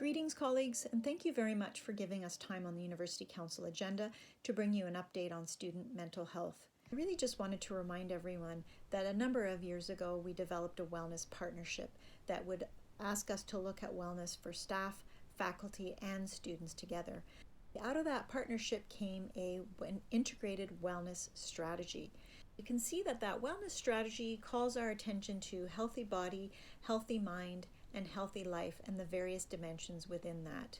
Greetings, colleagues, and thank you very much for giving us time on the University Council agenda to bring you an update on student mental health. I really just wanted to remind everyone that a number of years ago we developed a wellness partnership that would ask us to look at wellness for staff, faculty, and students together. Out of that partnership came an integrated wellness strategy. You can see that wellness strategy calls our attention to healthy body, healthy mind, and healthy life and the various dimensions within that.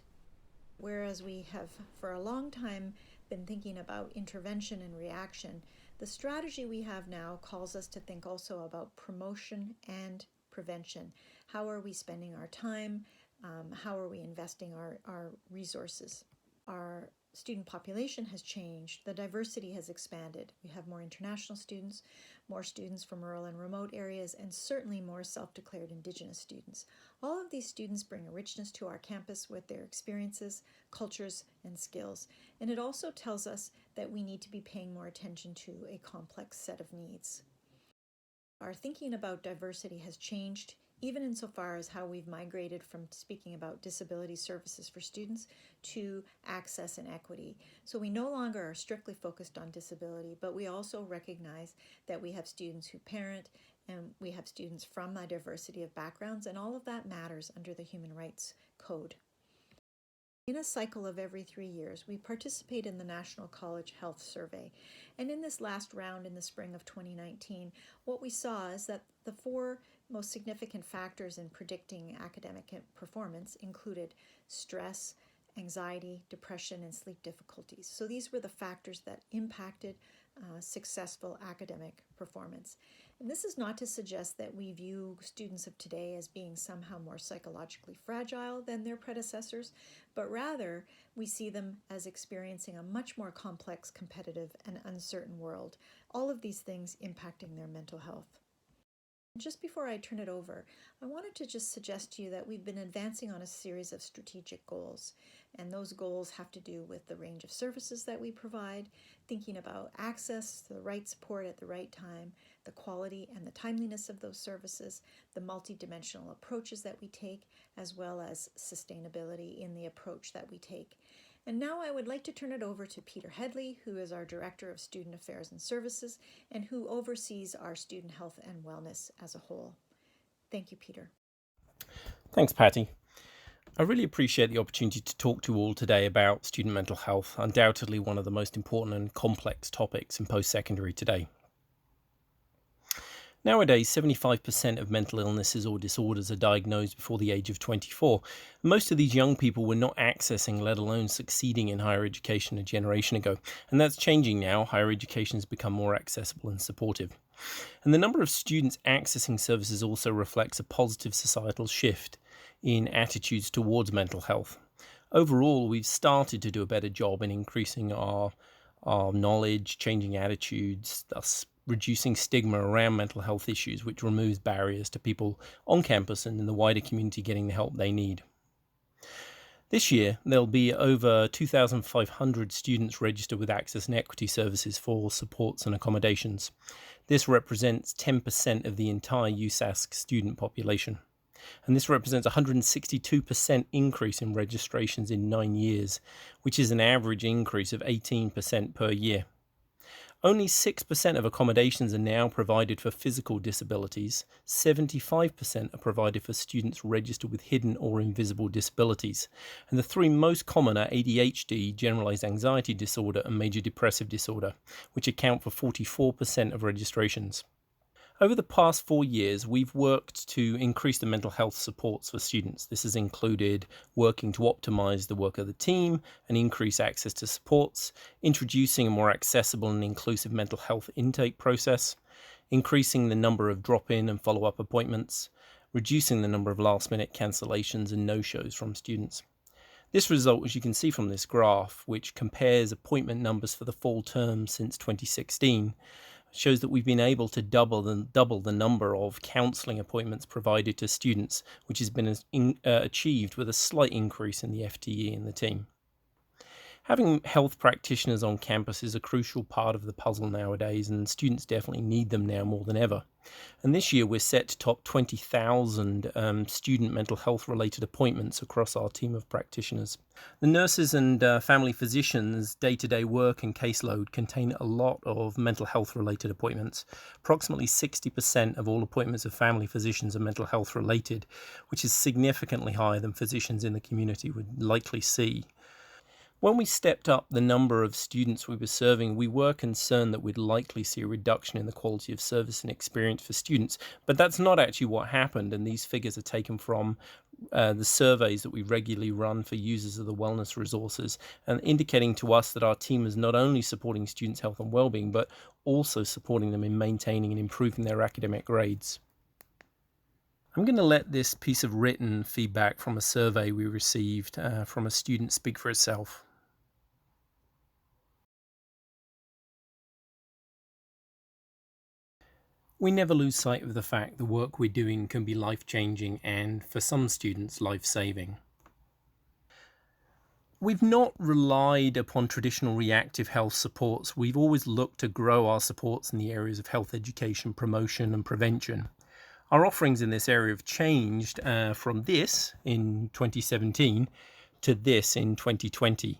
Whereas we have for a long time been thinking about intervention and reaction, the strategy we have now calls us to think also about promotion and prevention. How are we spending our time? How are we investing our resources? Our student population has changed. The diversity has expanded. We have more international students, more students from rural and remote areas, and certainly more self-declared Indigenous students. All of these students bring a richness to our campus with their experiences, cultures, and skills. And it also tells us that we need to be paying more attention to a complex set of needs. Our thinking about diversity has changed, even insofar as how we've migrated from speaking about disability services for students to access and equity. So we no longer are strictly focused on disability, but we also recognize that we have students who parent, and we have students from a diversity of backgrounds, and all of that matters under the Human Rights Code. In a cycle of every 3 years, we participate in the National College Health Survey. And in this last round in the spring of 2019, what we saw is that the 4 most significant factors in predicting academic performance included stress, anxiety, depression, and sleep difficulties. So these were the factors that impacted successful academic performance. And this is not to suggest that we view students of today as being somehow more psychologically fragile than their predecessors, but rather we see them as experiencing a much more complex, competitive, and uncertain world. All of these things impacting their mental health. Just before I turn it over, I wanted to just suggest to you that we've been advancing on a series of strategic goals. And those goals have to do with the range of services that we provide, thinking about access to the right support at the right time, the quality and the timeliness of those services, the multidimensional approaches that we take, as well as sustainability in the approach that we take. And now I would like to turn it over to Peter Headley, who is our Director of Student Affairs and Services and who oversees our student health and wellness as a whole. Thank you, Peter. Thanks, Patty. I really appreciate the opportunity to talk to you all today about student mental health, undoubtedly one of the most important and complex topics in post-secondary today. Nowadays, 75% of mental illnesses or disorders are diagnosed before the age of 24. Most of these young people were not accessing, let alone succeeding in higher education a generation ago. And that's changing now. Higher education has become more accessible and supportive. And the number of students accessing services also reflects a positive societal shift in attitudes towards mental health. Overall, we've started to do a better job in increasing our knowledge, changing attitudes, thus reducing stigma around mental health issues, which removes barriers to people on campus and in the wider community getting the help they need. This year, there'll be over 2,500 students registered with Access and Equity Services for supports and accommodations. This represents 10% of the entire USask student population. And this represents a 162% increase in registrations in 9 years, which is an average increase of 18% per year. Only 6% of accommodations are now provided for physical disabilities. 75% are provided for students registered with hidden or invisible disabilities. And the 3 most common are ADHD, generalized anxiety disorder, and major depressive disorder, which account for 44% of registrations. Over the past 4 years, we've worked to increase the mental health supports for students. This has included working to optimize the work of the team and increase access to supports, introducing a more accessible and inclusive mental health intake process, increasing the number of drop-in and follow-up appointments, reducing the number of last-minute cancellations and no-shows from students. This result, as you can see from this graph, which compares appointment numbers for the fall term since 2016, shows that we've been able to double the number of counselling appointments provided to students, which has been achieved with a slight increase in the FTE in the team. Having health practitioners on campus is a crucial part of the puzzle nowadays, and students definitely need them now more than ever. And this year, we're set to top 20,000 student mental health related appointments across our team of practitioners. The nurses and family physicians' day to day work and caseload contain a lot of mental health related appointments. Approximately 60% of all appointments of family physicians are mental health related, which is significantly higher than physicians in the community would likely see. When we stepped up the number of students we were serving, we were concerned that we'd likely see a reduction in the quality of service and experience for students, but that's not actually what happened, and these figures are taken from the surveys that we regularly run for users of the wellness resources, and indicating to us that our team is not only supporting students' health and well-being, but also supporting them in maintaining and improving their academic grades. I'm going to let this piece of written feedback from a survey we received from a student speak for itself. We never lose sight of the fact the work we're doing can be life-changing and, for some students, life-saving. We've not relied upon traditional reactive health supports. We've always looked to grow our supports in the areas of health education, promotion, and prevention. Our offerings in this area have changed from this in 2017 to this in 2020.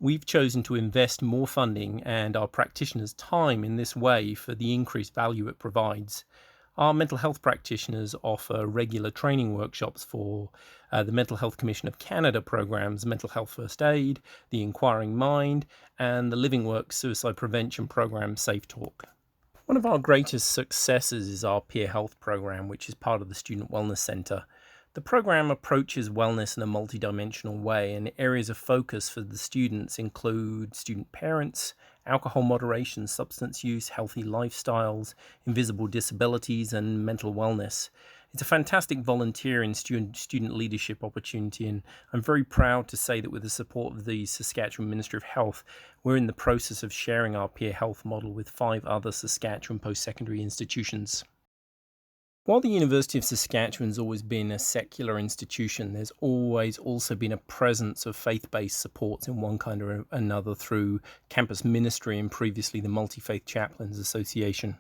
We've chosen to invest more funding and our practitioners' time in this way for the increased value it provides. Our mental health practitioners offer regular training workshops for the Mental Health Commission of Canada programs, Mental Health First Aid, the Inquiring Mind, and the Living Works suicide prevention program, Safe Talk. One of our greatest successes is our peer health program, which is part of the Student Wellness Centre. The program approaches wellness in a multidimensional way, and areas of focus for the students include student parents, alcohol moderation, substance use, healthy lifestyles, invisible disabilities, and mental wellness. It's a fantastic volunteer and student leadership opportunity, and I'm very proud to say that with the support of the Saskatchewan Ministry of Health, we're in the process of sharing our peer health model with 5 other Saskatchewan post-secondary institutions. While the University of Saskatchewan's always been a secular institution, there's always also been a presence of faith-based supports in one kind or another through campus ministry and previously the Multi-Faith Chaplains Association.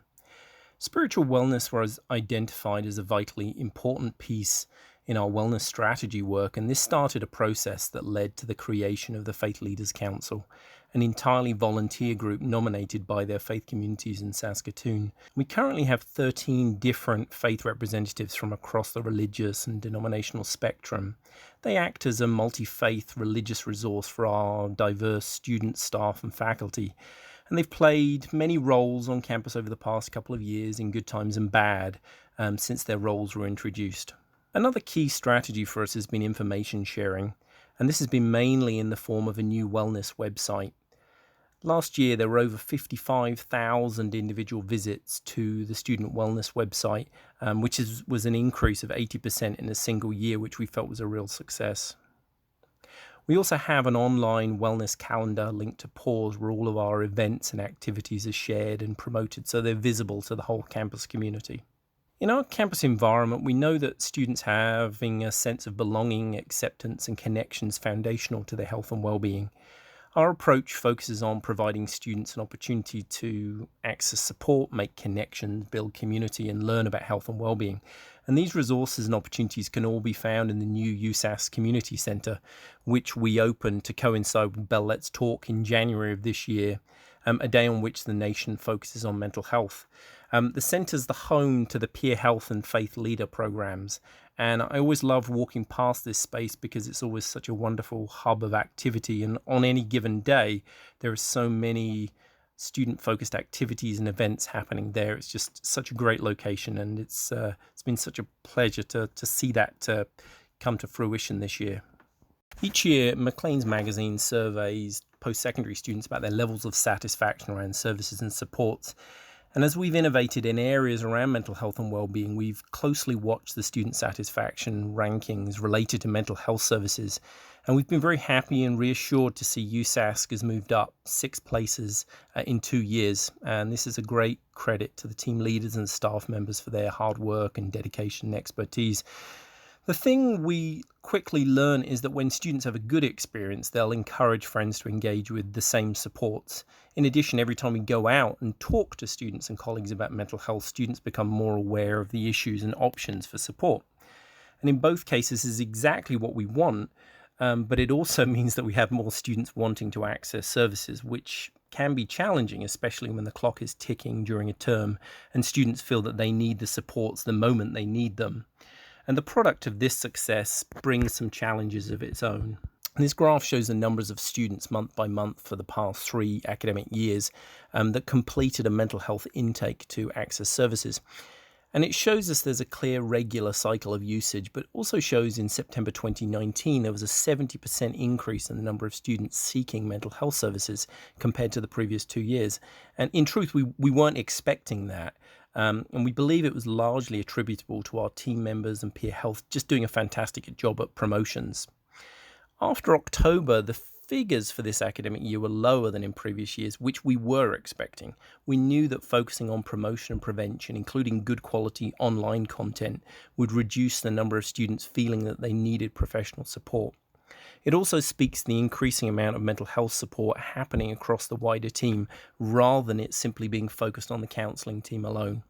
Spiritual wellness was identified as a vitally important piece in our wellness strategy work, and this started a process that led to the creation of the Faith Leaders Council, an entirely volunteer group nominated by their faith communities in Saskatoon. We currently have 13 different faith representatives from across the religious and denominational spectrum. They act as a multi-faith religious resource for our diverse students, staff, and faculty. And they've played many roles on campus over the past couple of years in good times and bad since their roles were introduced. Another key strategy for us has been information sharing, and this has been mainly in the form of a new wellness website. Last year, there were over 55,000 individual visits to the Student Wellness website, which was an increase of 80% in a single year, which we felt was a real success. We also have an online wellness calendar linked to Pause, where all of our events and activities are shared and promoted so they're visible to the whole campus community. In our campus environment, we know that students having a sense of belonging, acceptance, and connection is foundational to their health and well-being. Our approach focuses on providing students an opportunity to access support, make connections, build community, and learn about health and well-being. And these resources and opportunities can all be found in the new USAS Community Centre, which we opened to coincide with Bell Let's Talk in January of this year, a day on which the nation focuses on mental health. The centre is the home to the peer health and faith leader programs, and I always love walking past this space because it's always such a wonderful hub of activity, and on any given day there are so many student-focused activities and events happening there. It's just such a great location, and it's been such a pleasure to see that come to fruition this year. Each year, Maclean's magazine surveys post-secondary students about their levels of satisfaction around services and supports. And as we've innovated in areas around mental health and well-being, we've closely watched the student satisfaction rankings related to mental health services. And we've been very happy and reassured to see USask has moved up 6 places in 2 years. And this is a great credit to the team leaders and staff members for their hard work and dedication and expertise. The thing we quickly learn is that when students have a good experience, they'll encourage friends to engage with the same supports. In addition, every time we go out and talk to students and colleagues about mental health, students become more aware of the issues and options for support. And in both cases, is exactly what we want, but it also means that we have more students wanting to access services, which can be challenging, especially when the clock is ticking during a term and students feel that they need the supports the moment they need them. And the product of this success brings some challenges of its own. And this graph shows the numbers of students month by month for the past 3 academic years that completed a mental health intake to access services. And it shows us there's a clear regular cycle of usage, but also shows in September 2019 there was a 70% increase in the number of students seeking mental health services compared to the previous 2 years. And in truth, we weren't expecting that. And we believe it was largely attributable to our team members and peer health just doing a fantastic job at promotions. After October, the figures for this academic year were lower than in previous years, which we were expecting. We knew that focusing on promotion and prevention, including good quality online content, would reduce the number of students feeling that they needed professional support. It also speaks to the increasing amount of mental health support happening across the wider team, rather than it simply being focused on the counselling team alone.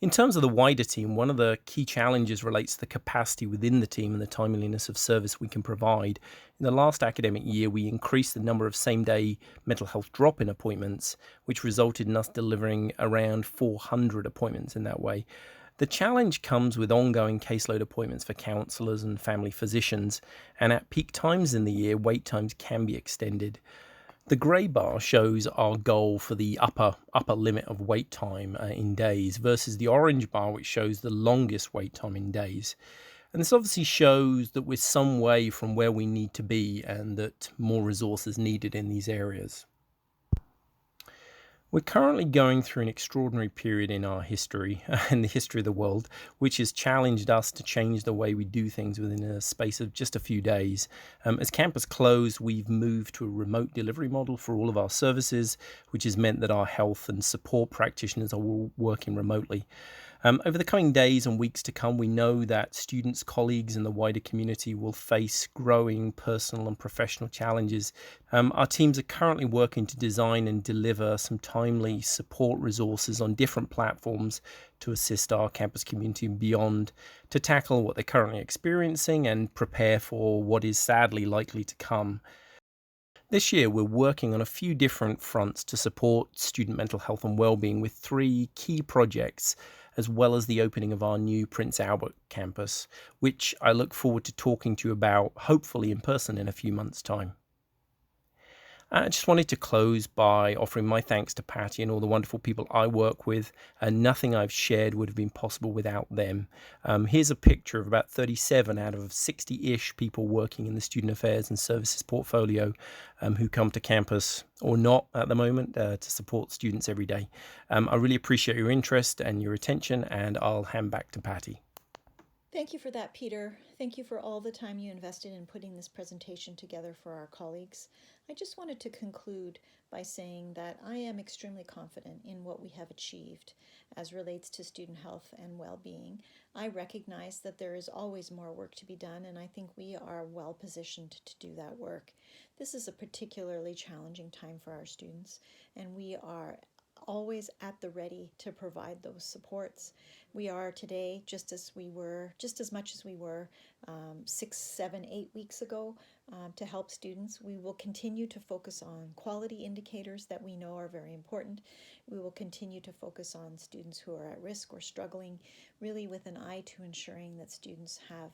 In terms of the wider team, one of the key challenges relates to the capacity within the team and the timeliness of service we can provide. In the last academic year, we increased the number of same-day mental health drop-in appointments, which resulted in us delivering around 400 appointments in that way. The challenge comes with ongoing caseload appointments for counsellors and family physicians, and at peak times in the year, wait times can be extended. The grey bar shows our goal for the upper limit of wait time in days versus the orange bar, which shows the longest wait time in days. And this obviously shows that we're some way from where we need to be and that more resources needed in these areas. We're currently going through an extraordinary period in our history and the history of the world, which has challenged us to change the way we do things within a space of just a few days. As campus closed, we've moved to a remote delivery model for all of our services, which has meant that our health and support practitioners are all working remotely. Over the coming days and weeks to come, we know that students, colleagues, and the wider community will face growing personal and professional challenges. Our teams are currently working to design and deliver some timely support resources on different platforms to assist our campus community and beyond to tackle what they're currently experiencing and prepare for what is sadly likely to come. This year, we're working on a few different fronts to support student mental health and well-being with 3 key projects, as well as the opening of our new Prince Albert campus, which I look forward to talking to you about, hopefully in person in a few months' time. I just wanted to close by offering my thanks to Patty and all the wonderful people I work with, and nothing I've shared would have been possible without them. Here's a picture of about 37 out of 60-ish people working in the Student Affairs and Services portfolio who come to campus, or not at the moment, to support students every day. I really appreciate your interest and your attention, and I'll hand back to Patty. Thank you for that, Peter. Thank you for all the time you invested in putting this presentation together for our colleagues. I just wanted to conclude by saying that I am extremely confident in what we have achieved as relates to student health and well-being. I recognize that there is always more work to be done, and I think we are well positioned to do that work. This is a particularly challenging time for our students, and we are always at the ready to provide those supports. We are today just as much as we were 6, 7, 8 weeks ago to help students. We will continue to focus on quality indicators that we know are very important. We will continue to focus on students who are at risk or struggling, really with an eye to ensuring that students have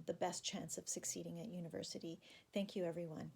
the best chance of succeeding at university. Thank you, everyone.